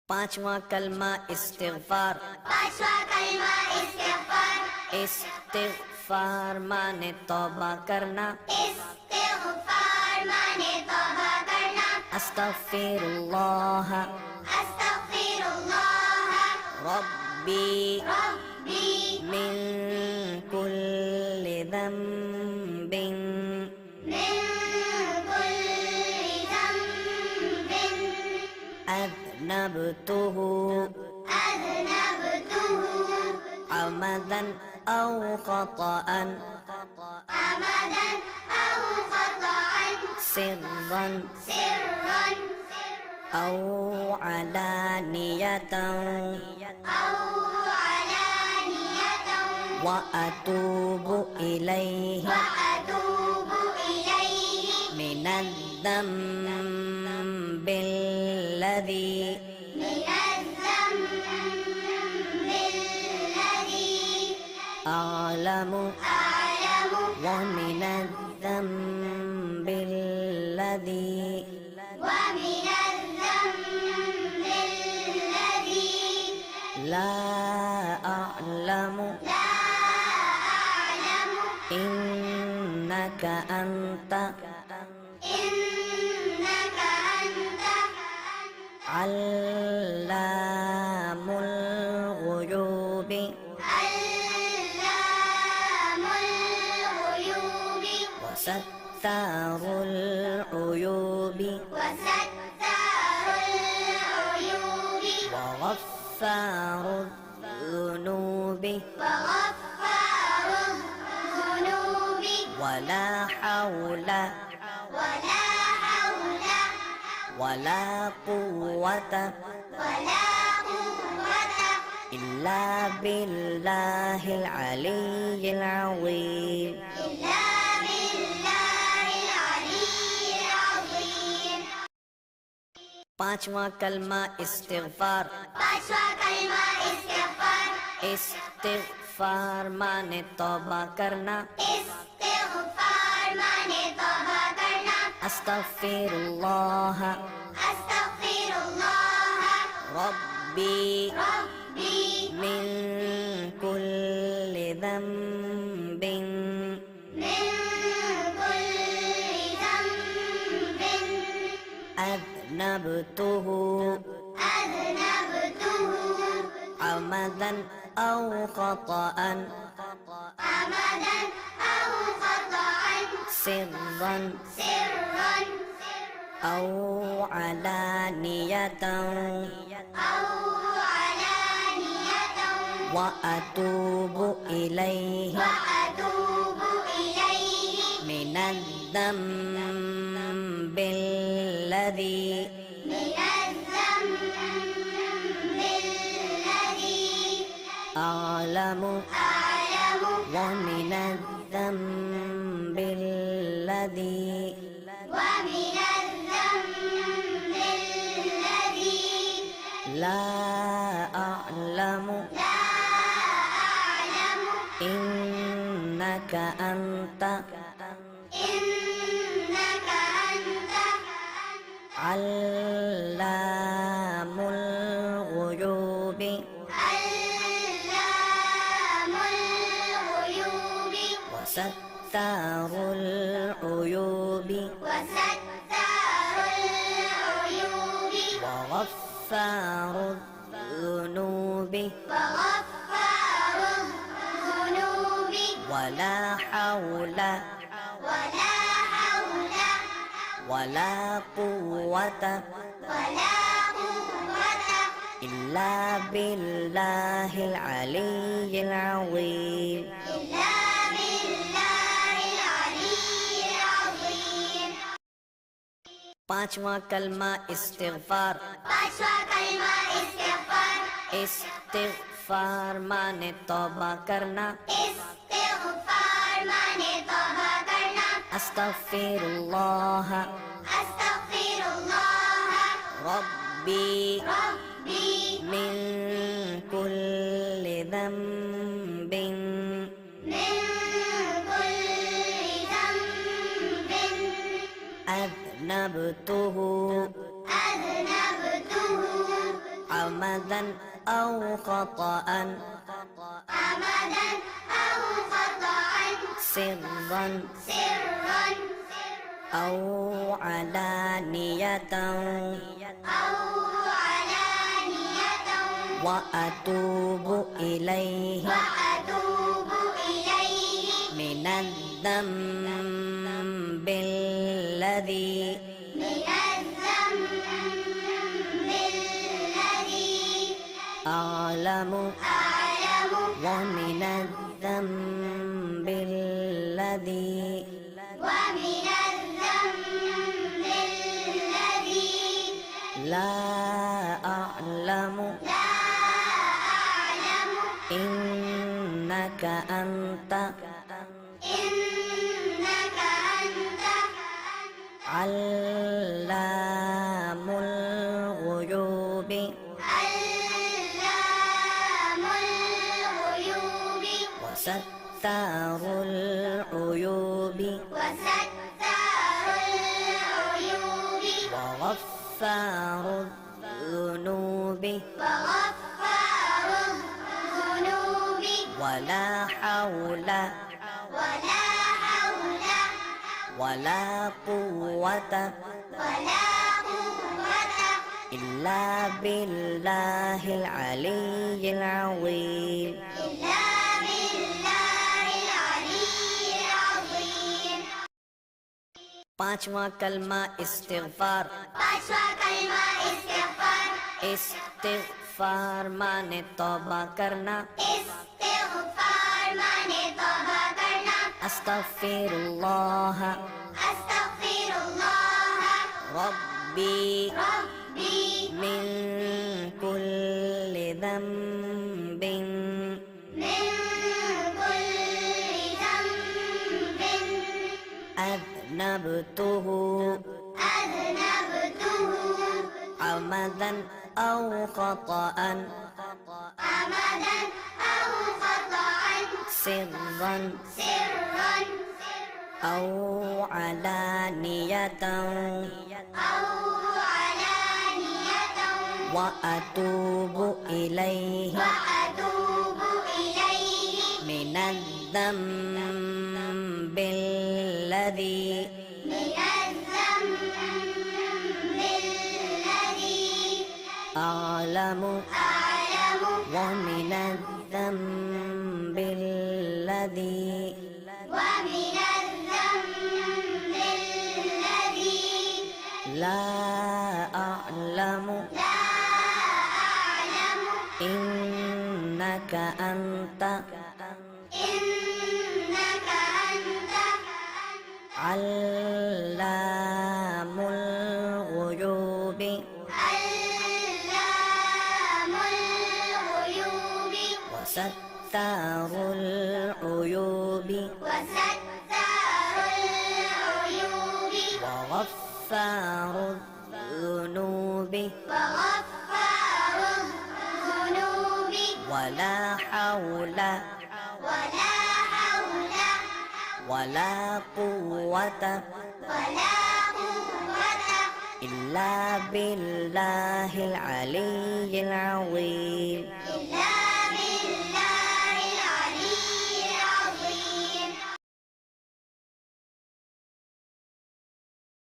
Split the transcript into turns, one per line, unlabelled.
पांचवा कलमा इस्तिग़फ़ार। इस्तिग़फ़ार माने तौबा करना। अस्तग़फ़िरुल्लाह रब्बी मिन कुल्लि ज़ंबिन अज़नबतुहु अमदन औ ख़तअन सिर्रन औ अलानियतन व अतूबु इलैहि मिनज़्ज़म्बिल्लज़ी अअलमु व मिनज़्ज़म्बिल्लज़ी ला अअलमु इन्नक अन्त अल्लामुल ग़ुयूबि वसत्तारुल उयूबि वग़फ़्फ़ारुज़ ज़ुनूबि वला हौला वला क़ुव्वत इल्ला बिल्लाहिल अलिय्यिल अज़ीम। पांचवा कलमा इस्तिग़फ़ार। इस्तिग़फ़ार माने तौबा करना। अस्तग़फ़िरुल्लाह रब्बी मिन कुल्लि ज़ंबिन अज़नबतुहु अमदन औ ख़तअन सिर्रन औ अलानियतन व अतूबु इलैहि मिनज़्ज़म्बिल्लज़ी अअलमु व मिनज़्ज़म्बिल्लज़ी ला अअलमु इन्नक अन्त अल्लामुल ग़ुयूबि वसत्तारुल उयूबि वग़फ़्फ़ारुज़ ज़ुनूबि वला हौला वला क़ुव्वत इल्ला बिल्लाहिल अलिय्यिल अज़ीम। पांचवा कलमा इस्तिग़फ़ार। इस्तिग़फ़ार माने तौबा करना। अस्तग़फ़िरुल्लाह रब्बी मिन कुल्लि ज़ंबिन अज़नबतुहु عمدا أو خطأ سرا أو علانية وأتوب إليه من الذنب الذي أعلم ومن الذنب الذي لا أعلم إنك أنت علام الغيوب وستار العيوب وغفار الذنوب ولا حول ولا قوة إلا بالله العلي العظيم. पांचवा कलमा इस्तिग़फ़ार। इस्तिग़फ़ार माने तौबा करना। अस्तग़फ़िरुल्लाह रब्बी मिन कुल्लि ज़ंबिन अज़नबतुहु अमदन औ ख़तअन सिर्रन औ अलानियतन وأتوب إليه من الذنب الذي أعلم ومن الذنب الذي لا أعلم إنك أنت علام الغيوب وستار العيوب وغفار الذنوب ولا حول ولا قوة إلا بالله العلي العظيم.